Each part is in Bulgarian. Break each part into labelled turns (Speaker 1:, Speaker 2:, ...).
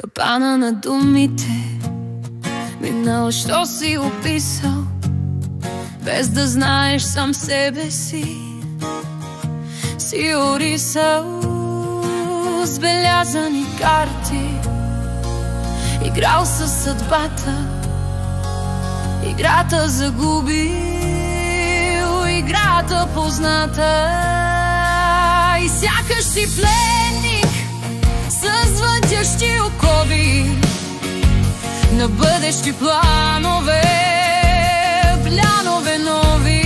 Speaker 1: капана на думите, минал, що си описал, без да знаеш сам себе си. Си орисал с белязани карти, играл със съдбата, играта загубил, играта позната. И сякаш си пленник с въдящи окови на бъдещи планове, плянове нови.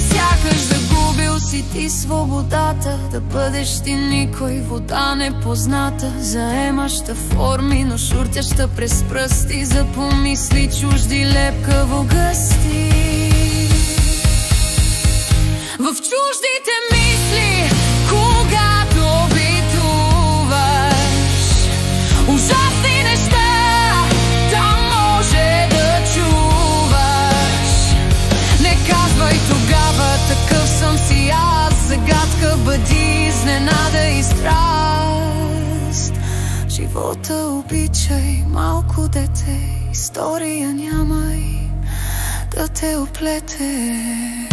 Speaker 1: Сякаш загубил си ти свободата да бъдеш ти никой, вода непозната, заемаща форми, но шуртяща през пръсти, за помисли чужди лепкаво гъсти. В чуждите мисли, когато битуваш, ужасни неща там може да чуваш. Не казвай тогава, такъв съм си аз, загадка бъди, изненада и страст. Живота обичай, малко дете, история нямай да те оплете.